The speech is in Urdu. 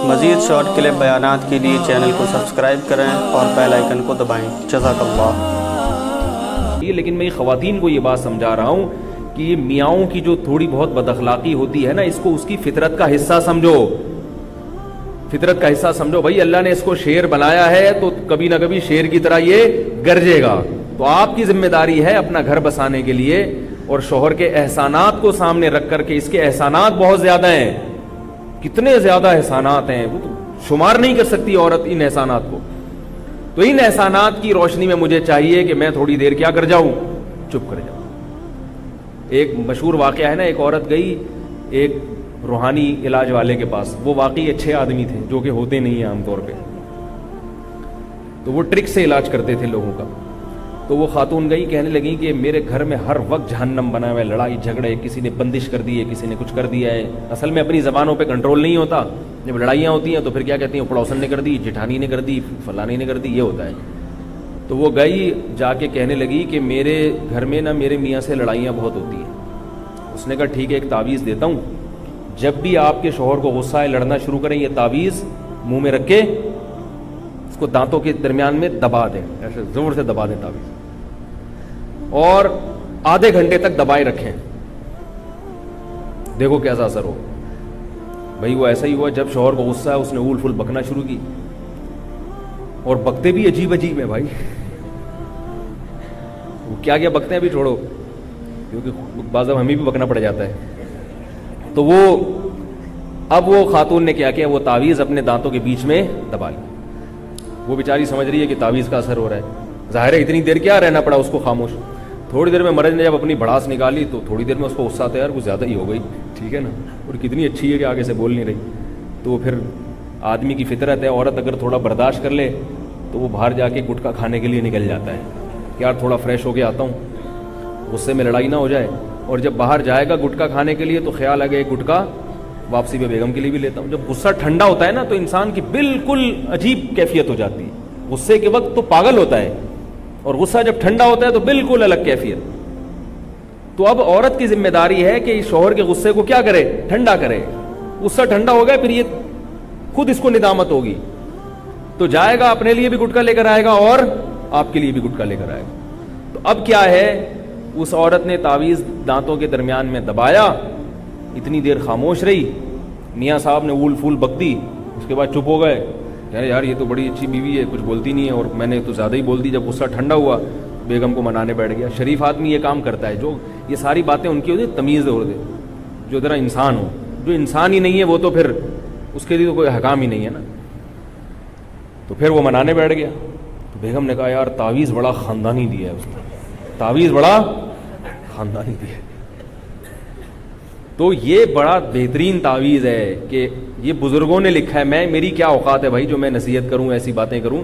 مزید شارٹ کلپ بیانات کے لیے چینل کو سبسکرائب کریں اور بیل آئیکن کو دبائیں۔ جزاک اللہ۔ لیکن میں خواتین کو یہ بات سمجھا رہا ہوں کہ یہ میاؤں کی جو تھوڑی بہت بد اخلاقی ہوتی ہے نا، اس کو اس کی فطرت کا حصہ سمجھو، فطرت کا حصہ سمجھو۔ بھائی اللہ نے اس کو شیر بنایا ہے تو کبھی نہ کبھی شیر کی طرح یہ گرجے گا، تو آپ کی ذمہ داری ہے اپنا گھر بسانے کے لیے اور شوہر کے احسانات کو سامنے رکھ کر کے، اس کے احسانات بہت زیادہ ہیں، کتنے زیادہ احسانات ہیں، وہ تو شمار نہیں کر سکتی عورت ان احسانات کو۔ تو ان احسانات کی روشنی میں مجھے چاہیے کہ میں تھوڑی دیر کیا کر جاؤں، چپ کر جاؤں۔ ایک مشہور واقعہ ہے نا، ایک عورت گئی ایک روحانی علاج والے کے پاس، وہ واقعی اچھے آدمی تھے جو کہ ہوتے نہیں ہیں عام طور پہ، تو وہ ٹرک سے علاج کرتے تھے لوگوں کا۔ تو وہ خاتون گئی، کہنے لگی کہ میرے گھر میں ہر وقت جہنم بنا ہوا ہے، لڑائی جھگڑے، کسی نے بندش کر دی ہے، کسی نے کچھ کر دیا ہے۔ اصل میں اپنی زبانوں پہ کنٹرول نہیں ہوتا، جب لڑائیاں ہوتی ہیں تو پھر کیا کہتی ہیں، پڑوسن نے کر دی، جٹھانی نے کر دی، فلانی نے کر دی، یہ ہوتا ہے۔ تو وہ گئی جا کے کہنے لگی کہ میرے گھر میں نا میرے میاں سے لڑائیاں بہت ہوتی ہیں۔ اس نے کہا ٹھیک ہے، ایک تعویذ دیتا ہوں، جب بھی آپ کے شوہر کو غصہ ہے، لڑنا شروع کریں، یہ تعویذ منہ میں رکھ کے اس کو دانتوں کے درمیان میں دبا دیں، ایسے زور سے دبا دیں تعویذ، اور آدھے گھنٹے تک دبائے رکھیں، دیکھو کیسا اثر ہو۔ بھائی وہ ایسا ہی ہوا، جب شوہر کو غصہ ہے اس نے اول فل بکنا شروع کی، اور بکتے بھی عجیب عجیب ہیں بھائی، وہ کیا کیا بکتے ہیں ابھی چھوڑو، کیونکہ بعض ہمیں بھی بکنا پڑ جاتا ہے۔ تو وہ اب وہ خاتون نے کیا کیا، وہ تعویذ اپنے دانتوں کے بیچ میں دبا لی۔ وہ بیچاری سمجھ رہی ہے کہ تعویذ کا اثر ہو رہا ہے، ظاہر ہے اتنی دیر کیا رہنا پڑا اس کو خاموش۔ تھوڑی دیر میں مرد نے جب اپنی بڑاس نکالی تو تھوڑی دیر میں اس کو غصہ آتا ہے، یار کچھ زیادہ ہی ہو گئی، ٹھیک ہے نا، اور کتنی اچھی ہے کہ آگے سے بول نہیں رہی۔ تو وہ پھر آدمی کی فطرت ہے، عورت اگر تھوڑا برداشت کر لے تو وہ باہر جا کے گٹکا کھانے کے لیے نکل جاتا ہے کہ یار تھوڑا فریش ہو کے آتا ہوں، غصے میں لڑائی نہ ہو جائے۔ اور جب باہر جائے گا گٹکا کھانے کے لیے تو خیال آ گیا گٹکا واپسی پہ بیگم کے لیے بھی لیتا ہوں۔ جب غصہ ٹھنڈا ہوتا ہے نا تو انسان کی بالکل عجیب کیفیت ہو جاتی ہے، غصے کے وقت تو پاگل ہوتا ہے، اور غصہ جب ٹھنڈا ہوتا ہے تو بالکل الگ کیفیت۔ تو اب عورت کی ذمہ داری ہے کہ شوہر کے غصے کو کیا کرے، ٹھنڈا کرے۔ غصہ ٹھنڈا ہو گیا پھر یہ خود اس کو ندامت ہوگی، تو جائے گا اپنے لیے بھی گٹکا لے کر آئے گا اور آپ کے لیے بھی گٹکا لے کر آئے گا۔ تو اب کیا ہے، اس عورت نے تعویذ دانتوں کے درمیان میں دبایا، اتنی دیر خاموش رہی، میاں صاحب نے اول فول بک دی، اس کے بعد چپ ہو گئے، یار یہ تو بڑی اچھی بیوی ہے، کچھ بولتی نہیں ہے، اور میں نے تو زیادہ ہی بول دی۔ جب غصہ ٹھنڈا ہوا بیگم کو منانے بیٹھ گیا۔ شریف آدمی یہ کام کرتا ہے، جو یہ ساری باتیں ان کی ہوتی تمیز ہو رہی، جو ذرا انسان ہو، جو انسان ہی نہیں ہے وہ تو پھر اس کے لیے تو کوئی حکام ہی نہیں ہے نا۔ تو پھر وہ منانے بیٹھ گیا، تو بیگم نے کہا یار تعویذ بڑا خاندانی دیا ہے اس نے، تعویذ بڑا خاندانی دیا ہے۔ تو یہ بڑا بہترین تعویذ ہے کہ یہ بزرگوں نے لکھا ہے، میری کیا اوقات ہے بھائی جو میں نصیحت کروں، ایسی باتیں کروں۔